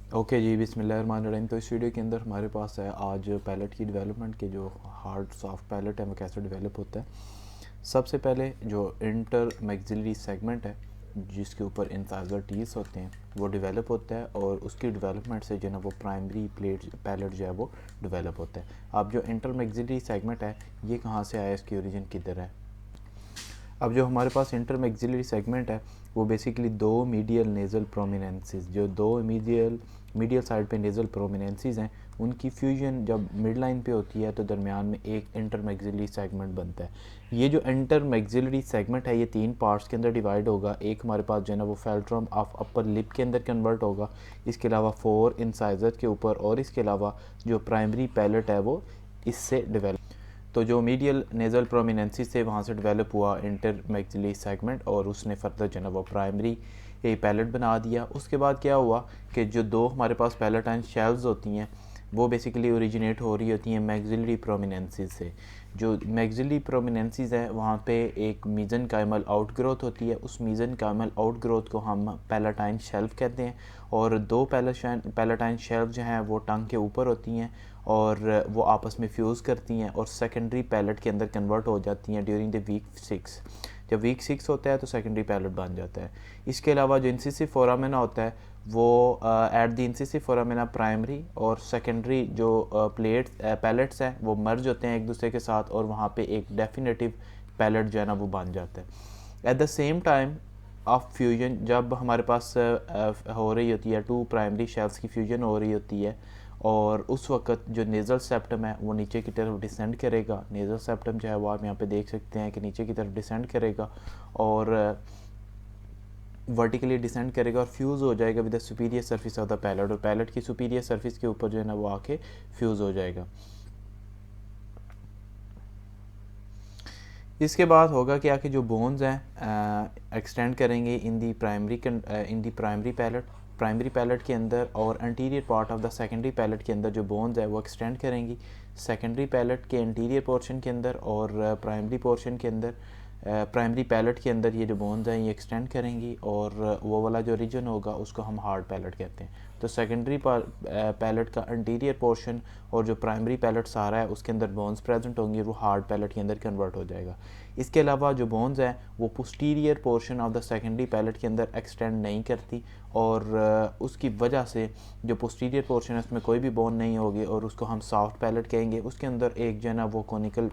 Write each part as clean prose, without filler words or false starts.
Okay जी, बिस्मिल्लाहिर्रहमानिर्रहीम। तो इस वीडियो के अंदर हमारे पास है आज पैलेट की डेवलपमेंट के जो हार्ड सॉफ्ट पैलेट है वो कैसे डेवलप होता है। सबसे पहले जो इंटर मैक्सिलरी सेगमेंट है जिसके ऊपर इंसाइजर टीथ होते हैं वो डेवलप होता है, और उसकी डेवलपमेंट से जो है ना वो प्राइमरी पैलेट जो है वो डेवलप होता है। अब जो इंटर मैक्सिलरी सेगमेंट है ये कहाँ से आया, इसकी ओरिजिन किधर है। अब जो हमारे पास इंटर मैक्सिलरी सेगमेंट है वो बेसिकली दो मीडियल नेज़ल प्रोमिनेंसेस, जो दो मीडियल साइड पे नेज़ल प्रोमिनेंसेस हैं, उनकी फ्यूजन जब मिड लाइन पे होती है तो दरमियान में एक इंटर मैक्सिलरी सेगमेंट बनता है। ये जो इंटर मैक्सिलरी सेगमेंट है ये तीन पार्ट्स के अंदर डिवाइड होगा। एक हमारे पास जो है ना वो फेल्ट्रम ऑफ अपर लिप के अंदर कन्वर्ट होगा, इसके अलावा 4 इंसाइजर के ऊपर, और इसके अलावा जो प्राइमरी पैलेट है वो इससे डेवलप। तो जो मीडियल नेज़ल प्रोमिनेंसी से वहाँ से डेवलप हुआ इंटर मैक्सिलरी सेगमेंट, और उसने फर्दर जो है वो प्राइमरी पैलेट बना दिया। उसके बाद क्या हुआ कि जो दो हमारे पास पैलेटाइन शेल्व्स होती हैं वो बेसिकली ओरिजिनेट हो रही होती हैं मैक्सिलरी प्रोमिनेंसीज से। जो मैक्सिलरी प्रोमिनेंसीज है वहाँ पे एक मीजन काइमल आउट ग्रोथ होती है, उस मीजन काइमल आउट ग्रोथ को हम पैलेटाइन शेल्व कहते हैं। और दो पैलेटाइन शेल्व जो हैं वो टंग के ऊपर होती हैं और वो आपस में फ्यूज़ करती हैं और सेकेंडरी पैलेट के अंदर कन्वर्ट हो जाती हैं ड्यूरिंग द वीक 6। जब वीक 6 होता है तो सेकेंडरी पैलेट बन जाता है। इसके अलावा जो इंसिसिव फोरामेना होता है वो एट द इंसिसिव फोरामेना प्राइमरी और सेकेंडरी जो पैलेट्स हैं वो मर्ज होते हैं एक दूसरे के साथ, और वहाँ पे एक डेफिनेटिव पैलेट जो है ना वो बन जाता है। At the same time of fusion जब हमारे पास हो रही होती है टू प्राइमरी शेल्स की फ्यूजन हो रही होती है, और उस वक्त जो नेज़ल सेप्टम है वो नीचे की तरफ डिसेंड करेगा। नेज़ल सेप्टम जो है वो आप यहाँ पे देख सकते हैं कि नीचे की तरफ डिसेंड करेगा और वर्टिकली डिसेंड करेगा और फ्यूज़ हो जाएगा with the superior surface of the palate, और पैलेट की सुपीरियर सर्फिस के ऊपर जो है ना वो आके फ्यूज़ हो जाएगा। इसके बाद होगा कि आके जो बोन्स हैं एक्सटेंड करेंगे इन दी प्राइमरी पैलेट के अंदर, और anterior part of the secondary palate के अंदर जो बोन्स है वो एक्सटेंड करेंगी सेकेंडरी पैलेट के एंटीरियर पोर्शन के अंदर, और प्राइमरी पोर्शन के अंदर प्राइमरी पैलेट के अंदर ये जो बोन्स हैं ये एक्सटेंड करेंगी, और वो वाला जो रीजन होगा उसको हम हार्ड पैलेट कहते हैं। तो सेकेंडरी पैलेट का इंटीरियर पोर्शन और जो प्राइमरी पैलेट सारा है उसके अंदर बोन्स प्रेजेंट होंगे, वो हार्ड पैलेट के अंदर कन्वर्ट हो जाएगा। इसके अलावा जो बोन्स हैं वो posterior portion of the secondary palate के अंदर एक्सटेंड नहीं करती, और उसकी वजह से जो पोस्टीरियर पोर्शन है उसमें कोई भी बोन नहीं होगी और उसको हम सॉफ्ट पैलेट कहेंगे। उसके अंदर एक जो है ना वो कोनिकल।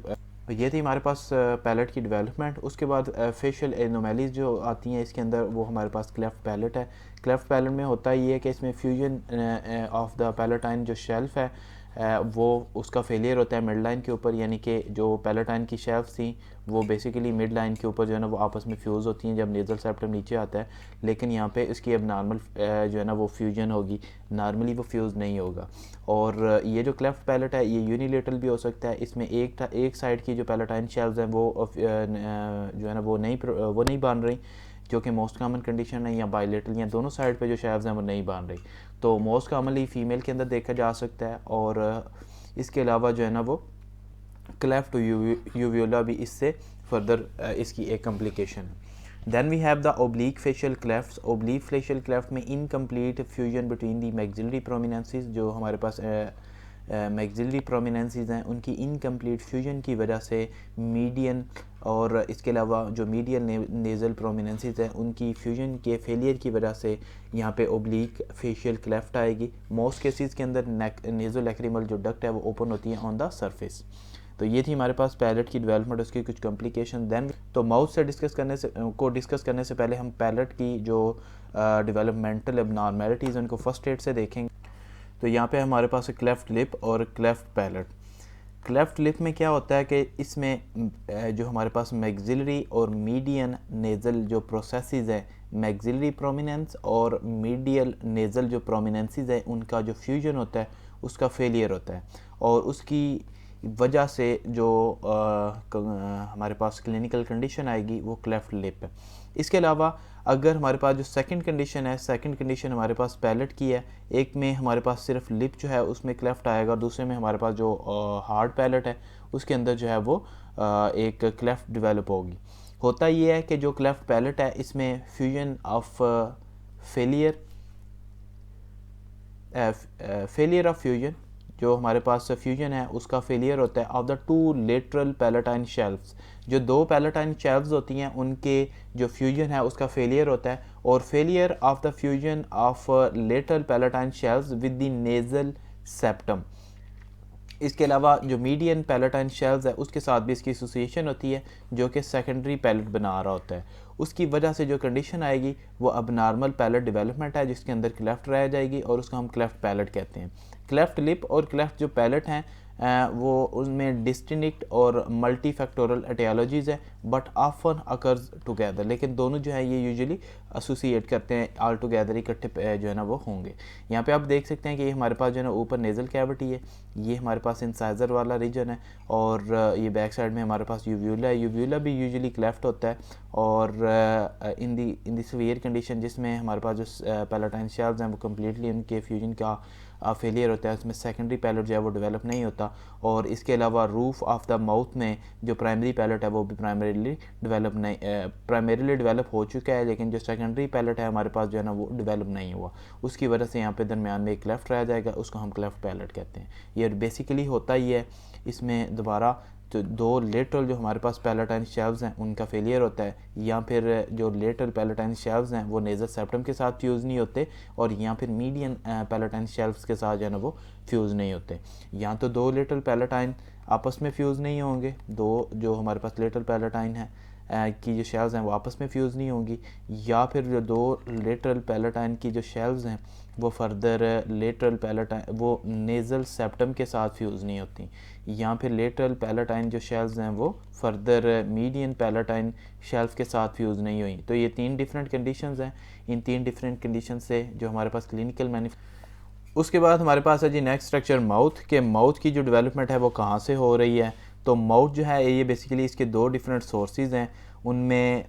ये थी हमारे पास पैलेट की डेवलपमेंट। उसके बाद फेशियल एनोमैलीज जो आती हैं इसके अंदर, वो हमारे पास क्लेफ्ट पैलेट है। क्लेफ्ट पैलेट में होता ये है कि इसमें फ्यूजन ऑफ द पैलेटाइन जो शेल्फ है वो उसका फेलियर होता है मिड लाइन के ऊपर, यानी कि जो पैलेटाइन की शेल्फ थी वो बेसिकली मिड लाइन के ऊपर जो है ना वो आपस में फ्यूज़ होती हैं जब नेज़ल सेप्टम नीचे आता है, लेकिन यहाँ पे इसकी अब नॉर्मल जो है ना वो फ्यूजन होगी, नॉर्मली वो फ्यूज़ नहीं होगा। और ये जो क्लेफ्ट पैलेट है ये यूनिलेटरल भी हो सकता है। इसमें एक साइड की जो पैलेटाइन शेल्व्स हैं वो जो है ना वो नहीं बन रही, जो कि मोस्ट कॉमन कंडीशन है, या बायलेटरल या दोनों साइड पे जो शेल्व्स हैं वो नहीं बन रही। तो मोस्ट कॉमनली फ़ीमेल के अंदर देखा जा सकता है, और इसके अलावा जो है ना वो क्लेफ्ट यूवियोला भी इससे फर्दर इसकी एक कम्प्लिकेशन है। Then we have the oblique facial clefts. Oblique facial cleft में incomplete fusion between the maxillary prominences, जो हमारे पास मैक्सिलरी प्रोमिनेंसेस हैं उनकी इनकम्प्लीट फ्यूजन की वजह से मीडियन, और इसके अलावा जो मीडियल नेज़ल प्रोमिनेंसेस हैं उनकी फ्यूजन के फेलियर की वजह से यहाँ पे ओब्लीक फेशियल क्लेफ्ट आएगी। मोस्ट केसेस के अंदर नेज़ोलैक्रिमल जो डक्ट है वो ओपन होती है ऑन द सरफेस। तो ये थी हमारे पास पैलेट की डेवलपमेंट, उसकी कुछ कॉम्प्लिकेशन। देन तो माउथ से डिस्कस करने से पहले हम पैलेट की जो डेवलपमेंटल एबनॉर्मेलिटीज़ उनको फर्स्ट स्टेट से देखेंगे। तो यहाँ पे हमारे पास है क्लेफ्ट लिप और क्लेफ्ट पैलेट। क्लेफ्ट लिप में क्या होता है कि इसमें जो हमारे पास मैक्सिलरी और मीडियन नेज़ल जो प्रोसेसेस है, मैक्सिलरी प्रोमिनेंस और मीडियल नेज़ल जो प्रोमिनेंसेस है उनका जो फ्यूजन होता है उसका फेलियर होता है, और उसकी वजह से जो हमारे पास क्लिनिकल कंडीशन आएगी वो क्लेफ्ट लिप है। इसके अलावा अगर हमारे पास जो सेकंड कंडीशन हमारे पास पैलेट की है, एक में हमारे पास सिर्फ लिप जो है उसमें क्लेफ्ट आएगा, और दूसरे में हमारे पास जो हार्ड पैलेट है उसके अंदर जो है वो एक क्लेफ्ट डेवलप होगी। होता ये है कि जो क्लेफ्ट पैलेट है इसमें fusion of failure failure of fusion, जो हमारे पास फ्यूजन है उसका फेलियर होता है of the two lateral palatine shelves, जो दो पैलेटाइन शेल्व्स होती हैं उनके जो फ्यूजन है उसका फेलियर होता है, और failure of the fusion of lateral palatine shelves with the nasal septum. इसके अलावा जो मीडियन पैलेटाइन शेल्व्स है उसके साथ भी इसकी एसोसिएशन होती है जो कि सेकेंडरी पैलेट बना रहा होता है। उसकी वजह से जो कंडीशन आएगी वो अब नॉर्मल पैलेट डेवलपमेंट है जिसके अंदर क्लेफ्ट रह जाएगी और उसको हम क्लेफ्ट पैलेट कहते हैं। क्लेफ्ट लिप और क्लेफ्ट जो पैलेट हैं वो उनमें डिस्टिंक्ट और मल्टी फैक्टोरल एटियोलॉजीज़ है बट ऑफन अकर्स टुगेदर, लेकिन दोनों जो है ये यूजुअली एसोसिएट करते हैं ऑल टुगेदर इकट्ठे जो है ना वो होंगे। यहाँ पे आप देख सकते हैं कि ये हमारे पास जो है ना ऊपर नेज़ल कैविटी है, ये हमारे पास इंसाइजर वाला रीजन है, और ये बैक साइड में हमारे पास यूव्यूला है। यूव्यूला भी यूजुअली क्लेफ्ट होता है, और इन दी सीवियर कंडीशन जिसमें हमारे पास जो पैलेटाइन शेल्व्स हैं वो कम्प्लीटली उनके फ्यूजन का फेलियर होता है, उसमें सेकेंडरी पैलेट जो है वो डेवलप नहीं होता, और इसके अलावा रूफ ऑफ द माउथ में जो प्राइमरी पैलेट है वो भी प्राइमरीली डेवलप हो चुका है, लेकिन जो सेकेंडरी पैलेट है हमारे पास जो है ना वो डेवलप नहीं हुआ। उसकी वजह से यहाँ पे दरमियान में एक क्लेफ्ट रह जाएगा, उसको हम क्लेफ्ट पैलेट कहते हैं। ये बेसिकली होता ही है, इसमें दोबारा तो दो लेटरल जो हमारे पास पैलेटाइन शेल्व्स हैं उनका फेलियर होता है, या फिर जो लेटरल पैलेटाइन शेल्व्स हैं वो नेज़ल सेप्टम के साथ फ्यूज़ नहीं होते, और या फिर मीडियन पैलेटाइन शेल्व्स के साथ जो है ना वो फ्यूज़ नहीं होते। या तो दो लेटरल पैलेटाइन आपस में फ्यूज़ नहीं होंगे, दो जो हमारे पास लेटरल पैलेटाइन है की जो शेल्व्स हैं वो आपस में फ्यूज़ नहीं होंगी, या फिर जो दो लेटरल पैलेटाइन की जो शेल्व्स हैं वो फर्दर लेटरल पैलेटाइन वो नेज़ल सेप्टम के साथ फ्यूज़ नहीं होती, या फिर लेटरल पैलेटाइन जो शेल्व्स हैं वो फर्दर मीडियन पैलेटाइन शेल्व के साथ फ्यूज़ नहीं हुई। तो ये तीन डिफरेंट कंडीशंस हैं। इन तीन डिफरेंट कंडीशन से जो हमारे पास क्लिनिकल उसके बाद हमारे पास है जी नेक्स्ट स्ट्रक्चर माउथ के। माउथ की जो डेवलपमेंट है वो कहाँ से हो रही है, तो माउथ जो है ये बेसिकली इसके दो डिफरेंट सोर्सेज हैं। उनमें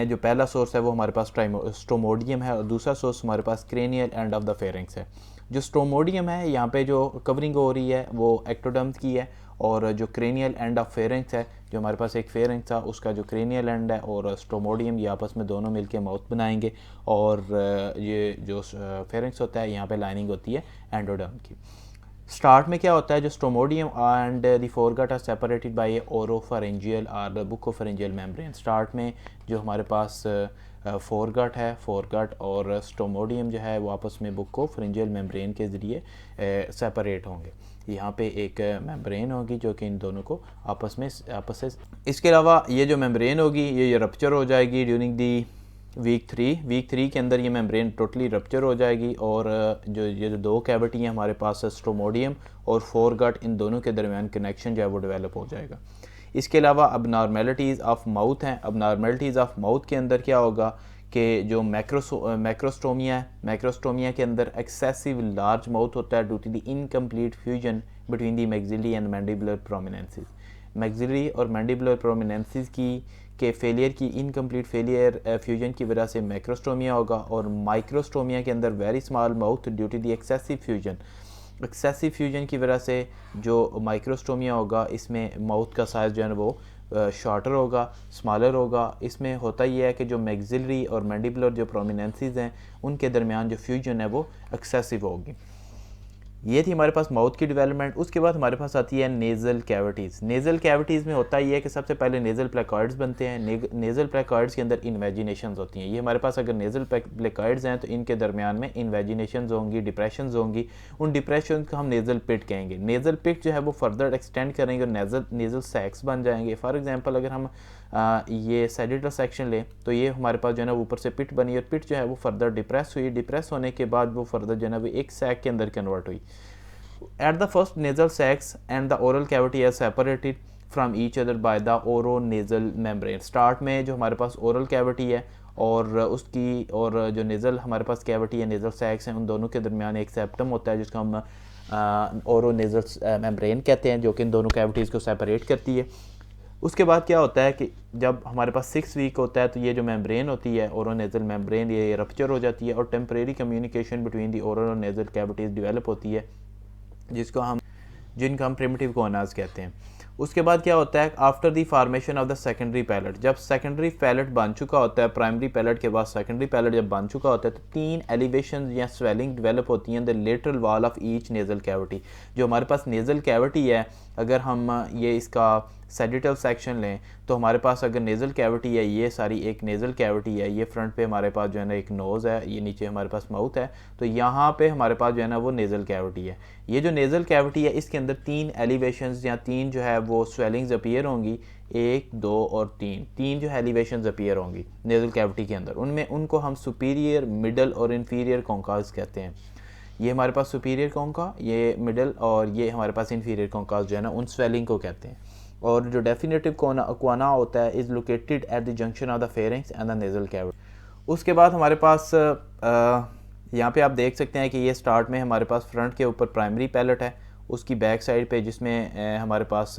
जो पहला सोर्स है वो हमारे पास स्ट्रोमोडियम है, और दूसरा सोर्स हमारे पास cranial end of the pharynx है। जो स्ट्रोमोडियम है यहाँ पे जो कवरिंग हो रही है वो एक्टोडर्म्स की है, और जो क्रेनियल एंड ऑफ फेरिंग्स है, जो हमारे पास एक फेरिंग्स था उसका जो क्रेनियल एंड है और स्ट्रोमोडियम, ये आपस में दोनों मिलके माउथ बनाएंगे, और ये जो फेरिंग्स होता है यहाँ पे लाइनिंग होती है एंडोडर्म की। स्टार्ट में क्या होता है, जो stomodeum and the foregut are separated by oropharyngeal और द बुकोफेरेंजियल मेम्ब्रेन। स्टार्ट में जो हमारे पास फोरगट है, फोरगट और स्ट्रोमोडियम जो है वो आपस में बुकोफेरेंजियल मेम्ब्रेन के ज़रिए सेपरेट होंगे। यहाँ पे एक मेम्ब्रेन होगी जो कि इन दोनों को आपस से इसके अलावा ये जो मेम्ब्रेन होगी ये रप्चर हो जाएगी ड्यूरिंग दी वीक थ्री के अंदर ये मेम्ब्रेन टोटली रप्चर हो जाएगी, और ये जो दो कैविटी हैं हमारे पास स्ट्रोमोडियम और फोरगट, इन दोनों के दरमियान कनेक्शन जो है वो डेवलप हो जाएगा। इसके अलावा अब नॉर्मेलिटीज़ ऑफ माउथ हैं। अब नॉर्मेलिटीज़ ऑफ माउथ के अंदर क्या होगा कि जो मैक्रोस्टोमिया है, मैक्रोस्टोमिया के अंदर एक्सेसिव लार्ज माउथ होता है due to the incomplete fusion between the maxillary and mandibular prominences. Maxillary और मैंडिबुलर प्रोमिनेंसेस के फेलियर की इनकम्प्लीट फेलियर फ्यूजन की वजह से मैक्रोस्टोमिया होगा, और माइक्रोस्टोमिया के अंदर very small mouth due to the excessive fusion की वजह से जो माइक्रोस्टोमिया होगा इसमें माउथ का साइज़ जो है वो शॉर्टर होगा, स्मॉलर होगा। इसमें होता ही है कि जो मैक्सिलरी और मैंडिबुलर जो प्रोमिनेंसेस हैं उनके दरमियान जो फ्यूजन है वो एक्सेसिव होगी। ये थी हमारे पास माउथ की डेवलपमेंट। उसके बाद हमारे पास आती है नेज़ल कैविटीज़। नेज़ल कैविटीज़ में होता ही है कि सबसे पहले नेज़ल प्लेकॉइड्स बनते हैं। नेज़ल प्लेकॉइड्स के अंदर इन्वेजिनेशंस होती हैं। ये हमारे पास अगर नेज़ल प्लेकॉइड्स हैं तो इनके दरमियान में इन्वेजिनेशंस होंगी, डिप्रेशंस होंगी। उन डिप्रेशन को हम नेज़ल पिट कहेंगे। नेज़ल पिट जो है वो फर्दर एक्सटेंड करेंगे और नेज़ल सैक्स बन जाएंगे। फॉर एग्जांपल अगर हम ये सैजिटल सेक्शन लें तो ये हमारे पास जो है ना ऊपर से पिट बनी, और पिट जो है वो फर्दर डिप्रेस हुई। डिप्रेस होने के बाद वो फर्दर जो है ना वो एक सैक के अंदर कन्वर्ट हुई। At the first nasal sacs and the oral cavity are separated from each other by the oronasal membrane. Start में जो हमारे पास ओरल कैविटी है और उसकी और जो नेज़ल हमारे पास कैविटी है, नेज़ल सैक्स हैं, उन दोनों के दरमियान एक सेप्टम होता है जिसको हम ओरोनेज़ल मेम्ब्रेन कहते हैं, जो कि इन दोनों कैविटीज़ को सेपरेट करती है। उसके बाद क्या होता है कि जब हमारे पास 6 वीक होता है तो ये जो मेम्ब्रेन होती है ओरोनेज़ल मेम्ब्रेन ये रप्चर हो जाती है, और temporary communication between the oral और नेज़ल कैविटीज़ डेवलप होती है जिनका हम प्रिमिटिव गोनाज कहते हैं। उसके बाद क्या होता है, after the formation of the secondary palate, जब सेकेंडरी पैलेट बन चुका होता है, प्राइमरी पैलेट के बाद सेकेंडरी पैलेट जब बन चुका होता है, तो 3 एलिवेशन या स्वेलिंग डेवलप होती हैं the lateral wall of each nasal cavity. जो हमारे पास नेज़ल कैविटी है, अगर हम ये इसका सेडिटल सेक्शन लें तो हमारे पास अगर नेज़ल कैविटी है, ये सारी एक नेज़ल कैविटी है, ये फ्रंट पे हमारे पास जो है ना एक नोज़ है, ये नीचे हमारे पास माउथ है, तो यहाँ पे हमारे पास जो है ना वो नेज़ल कैविटी है। ये जो नेज़ल कैविटी है इसके अंदर 3 एलिवेशंस या 3 जो है वो स्वेलिंग्स अपीयर होंगी, 1, 2 और 3 जो एलिवेशंस अपीयर होंगी नेज़ल कैविटी के अंदर। उनमें उनको हम सुपीरियर, मिडल और इन्फीरियर कॉन्कास कहते हैं। ये हमारे पास सुपीरियर कॉन्का, ये मिडल और ये हमारे पास इन्फीरियर कॉन्कास जो है ना उन स्वेलिंग को कहते हैं। और जो डेफिनेटिव क्वाना होता है is located at the junction of the pharynx and the nasal cavity. उसके बाद हमारे पास यहाँ पे आप देख सकते हैं कि ये स्टार्ट में हमारे पास फ्रंट के ऊपर प्राइमरी पैलेट है, उसकी बैक साइड पे जिसमें हमारे पास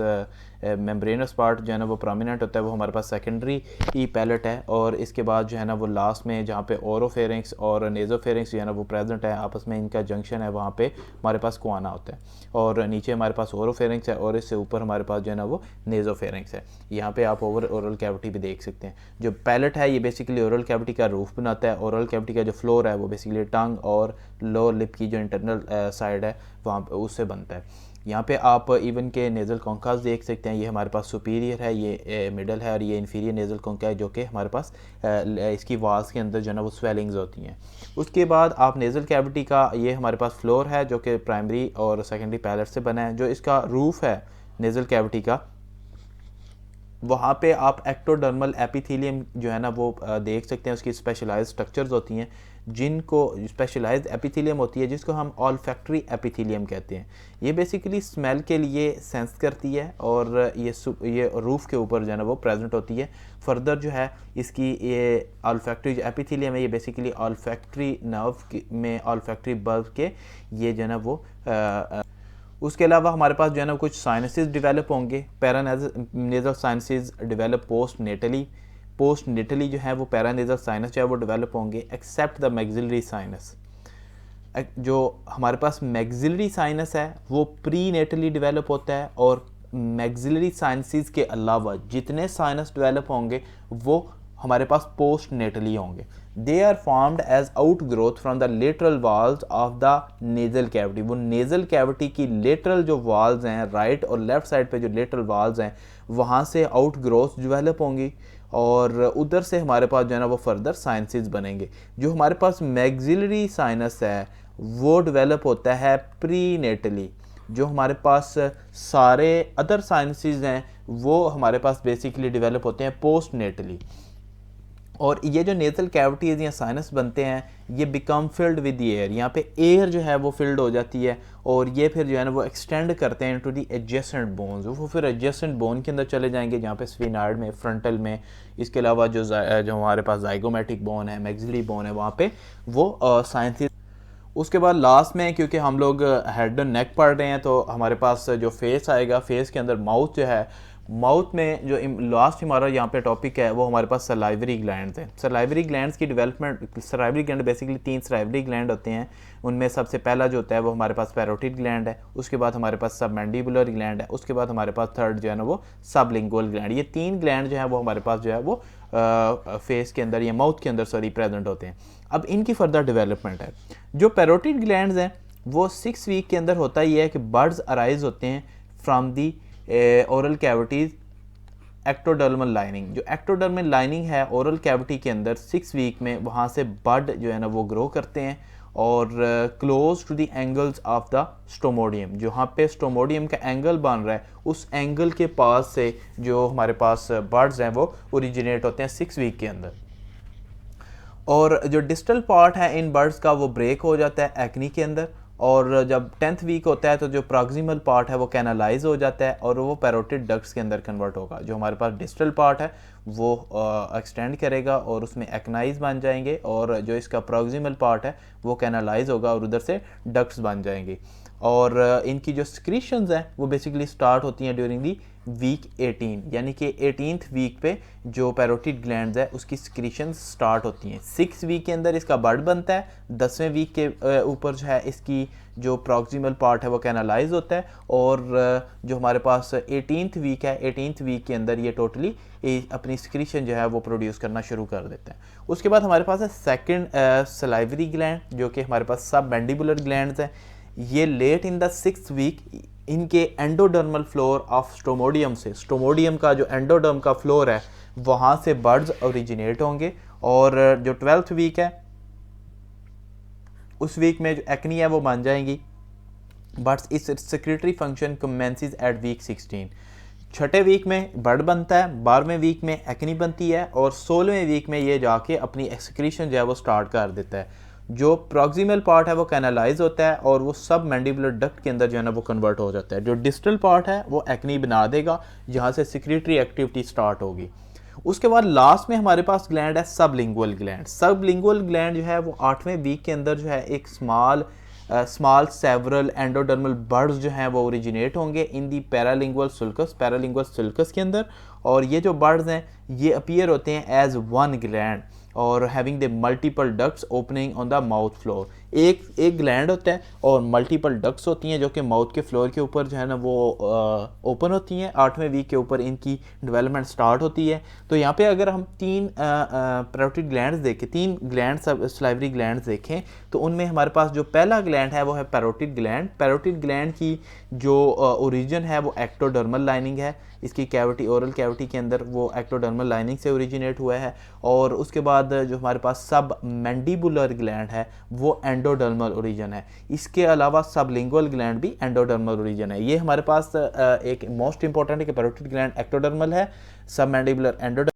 मेम्ब्रेनस पार्ट जो है ना वो प्रोमिनेंट होता है, वो हमारे पास सेकेंडरी ई पैलेट है। और इसके बाद जो है ना वो लास्ट में जहाँ पे ओरोफेरिंक्स और नेज़ोफेरिंक्स जो है ना वो प्रेजेंट है, आपस में इनका जंक्शन है, वहाँ पे हमारे पास क्वाना होता है। और नीचे हमारे पास ओरोफेरिंक्स है और इससे ऊपर हमारे पास जो है ना वो नेज़ोफेरिंक्स है। यहाँ पे आप ओरल कैविटी भी देख सकते हैं। जो पैलेट है ये बेसिकली ओरल कैविटी का रूफ बनाता है। ओरल कैविटी का जो फ्लोर है वो बेसिकली टंग और लोअर लिप की जो इंटरनल साइड है वहाँ पे उससे बनता है। यहाँ पे आप इवन के नेज़ल कॉन्कास देख सकते हैं, ये हमारे पास सुपीरियर है, ये मिडल है और ये इन्फीरियर नेज़ल कॉन्का है, जो कि हमारे पास इसकी वाल्स के अंदर जो है ना वो स्वेलिंग्स होती हैं। उसके बाद आप नेज़ल कैविटी का ये हमारे पास फ्लोर है जो कि प्राइमरी और सेकेंडरी पैलेट से बना है। जो इसका रूफ है नेज़ल कैविटी का, वहाँ पे आप एक्टोडर्मल एपिथेलियम जो है ना वो देख सकते हैं, उसकी स्पेशलाइज्ड स्ट्रक्चर्स होती हैं जिनको स्पेशलाइज्ड एपिथेलियम होती है जिसको हम ऑल्फैक्टरी एपिथेलियम कहते हैं। ये बेसिकली स्मेल के लिए सेंस करती है और ये रूफ के ऊपर जो है ना वो प्रेजेंट होती है। फर्दर जो है इसकी ये ऑल्फैक्टरी जो एपिथेलियम है ये बेसिकली ऑल्फैक्टरी नर्व में ऑल्फैक्टरी बल्ब के ये जो है ना वो उसके अलावा हमारे पास जो है ना कुछ साइनसेस डेवलप होंगे। पैरानेज़ल साइनसेस डेवलप पोस्ट नेटली जो है वो पैरानेज़ल साइनस जो है वो डेवलप होंगे एक्सेप्ट द मैक्सिलरी साइनस। जो हमारे पास मैक्सिलरी साइनस है वो प्री नेटली डेवलप होता है और मैक्सिलरी साइनसेस के अलावा जितने साइनस डेवलप होंगे वो हमारे पास पोस्ट नेटली होंगे। They are formed as outgrowth from the lateral walls of the nasal cavity. वो नेज़ल कैविटी की लेटरल जो वॉल्स हैं, राइट और लेफ्ट साइड पे जो लेटरल वॉल्स हैं, वहाँ से आउट ग्रोथ डेवलप होंगी और उधर से हमारे पास जो है ना वो फर्दर साइनसेस बनेंगे। जो हमारे पास मैक्सिलरी साइनस है वो डेवलप होता है प्री नेटली। जो हमारे पास सारे अदर साइनसेस हैं वो हमारे पास बेसिकली डेवलप होते हैं पोस्ट नेटली। और ये जो नेज़ल कैविटीज़ या साइनस बनते हैं ये बिकम फिल्ड विद एयर। यहाँ पे एयर जो है वो फिल्ड हो जाती है और ये फिर जो है ना वो एक्सटेंड करते हैं टू दी एडजेसेंट बोन्स। वो फिर एडजेसेंट बोन के अंदर चले जाएंगे जहाँ पे स्फिनाइड में, फ्रंटल में। इसके अलावा जो हमारे पास जाइगोमेटिक बोन है, मैक्सिलरी बोन है, वहाँ पे वो साइंस। उसके बाद लास्ट में क्योंकि हम लोग हेड और नेक पढ़ रहे हैं तो हमारे पास जो फेस आएगा, फेस के अंदर माउथ जो है, माउथ में जो लास्ट हमारा यहाँ पे टॉपिक है वो हमारे पास सलाइवरी ग्लैंड्स हैं। सलाइवरी ग्लैंड्स की development, salivary gland basically 3 salivary gland होते हैं। उनमें सबसे पहला जो होता है वो हमारे पास पैरोटिड ग्लैंड है, उसके बाद हमारे पास सबमैंडिबुलर ग्लैंड है, उसके बाद हमारे पास थर्ड जो है ना वो सबलिंगुअल ग्लैंड। ये 3 ग्लैंड जो है वो हमारे पास जो है वो फेस के अंदर या माउथ के अंदर प्रेजेंट होते हैं। अब इनकी फर्दर डेवलपमेंट है। जो पैरोटिड ग्लैंड्स हैं वो 6 वीक के अंदर होता ही है कि बर्ड्स अराइज होते हैं from the oral cavities ectodermal lining. जो एक्टोडर्मल लाइनिंग है ओरल कैविटी के अंदर 6 वीक में वहाँ से बड जो है ना वो ग्रो करते हैं और close to the angles of the stomodeum. जहाँ पे स्टोमोडियम का एंगल बन रहा है उस एंगल के पास से जो हमारे पास बर्ड्स हैं वो ओरिजिनेट होते हैं 6 वीक के अंदर। और जो डिस्टल पार्ट है इन बर्ड्स का वो ब्रेक हो जाता है एक्नी के अंदर। और जब 10th वीक होता है तो जो प्रॉक्सिमल पार्ट है वो कैनालाइज हो जाता है और वो पैरोटिड डक्ट्स के अंदर कन्वर्ट होगा। जो हमारे पास डिस्टल पार्ट है वो एक्सटेंड करेगा और उसमें एक्नाइज बन जाएंगे, और जो इसका प्रॉक्सिमल पार्ट है वो कैनालाइज होगा और उधर से डक्ट्स बन जाएंगे। और इनकी जो सिक्रीशंस हैं वो बेसिकली स्टार्ट होती हैं ड्यूरिंग दी वीक 18, यानी कि 18th वीक पे जो पैरोटिड ग्लैंड्स है उसकी सिक्रीशंस स्टार्ट होती हैं। 6 वीक के अंदर इसका बड बनता है, 10वें वीक के ऊपर जो है इसकी जो प्रॉक्सिमल पार्ट है वो कैनालाइज होता है, और जो हमारे पास 18th वीक है, 18th वीक के अंदर ये टोटली अपनी सिक्रीशन जो है वो प्रोड्यूस करना शुरू कर देता है। उसके बाद हमारे पास है सेकंड सलाइवरी ग्लैंड, जो कि हमारे पास सब मैंडिबुलर ग्लैंड्स हैं। ये late in the 6th week इनके एंडोडर्मल फ्लोर ऑफ स्टोमोडियम से, स्टोमोडियम का जो एंडोडर्म का फ्लोर है वहाँ से बर्ड्स ओरिजिनेट होंगे, और जो 12th वीक है उस वीक में जो एक्नी है वो बन जाएंगी, बट इस secretory function commences at week 16। छठे वीक में बर्ड बनता है, 12वें वीक में एक्नी बनती है, और 16वें वीक में ये जाके अपनी एक्सक्रीशन जो है वो स्टार्ट कर देता है। जो प्रॉक्सिमल पार्ट है वो कैनालाइज होता है और वो सब मैंडिबुलर डक्ट के अंदर जो है ना वो कन्वर्ट हो जाता है। जो डिस्टल पार्ट है वो एक्नी बना देगा, जहाँ से सिक्रेटरी एक्टिविटी स्टार्ट होगी। उसके बाद लास्ट में हमारे पास ग्लैंड है सबलिंगुअल ग्लैंड। सबलिंगुअल ग्लैंड जो है वो 8वें वीक के अंदर जो है एक स्मॉल सेवरल एंडोडर्मल बर्ड्स जो हैं वो ओरिजिनेट होंगे इन दी पैरालिंगुअल सुल्कस के अंदर, और ये जो बर्ड्स हैं ये अपीयर होते हैं एज वन ग्लैंड और having the multiple ducts opening on the mouth floor. एक ग्लैंड होता है और मल्टीपल डक्ट्स होती हैं जो कि माउथ के फ्लोर के ऊपर जो है ना वो ओपन होती हैं। 8वें वीक के ऊपर इनकी डेवलपमेंट स्टार्ट होती है। तो यहाँ पे अगर हम 3 पैरोटिड ग्लैंड्स देखें, 3 ग्लैंड सलाइवरी ग्लैंड्स देखें, तो उनमें हमारे पास जो पहला ग्लैंड है वो है पैरोटिड ग्लैंड। पैरोटिड ग्लैंड की जो ओरिजिन है वो एक्टोडर्मल लाइनिंग है, इसकी कैविटी, ओरल कैविटी के अंदर वो एक्टोडर्मल लाइनिंग से ओरिजिनेट हुआ है। और उसके बाद जो हमारे पास सब मैंडिबुलर ग्लैंड है वो एंडोडर्मल ओरिजिन है। इसके अलावा सबलिंगुअल ग्लैंड भी एंडोडर्मल ओरिजिन है। ये हमारे पास एक मोस्ट इंपॉर्टेंट है कि पैरोटिड ग्लैंड एक्टोडर्मल है, सब मैंडिबुलर एंडोडर्मल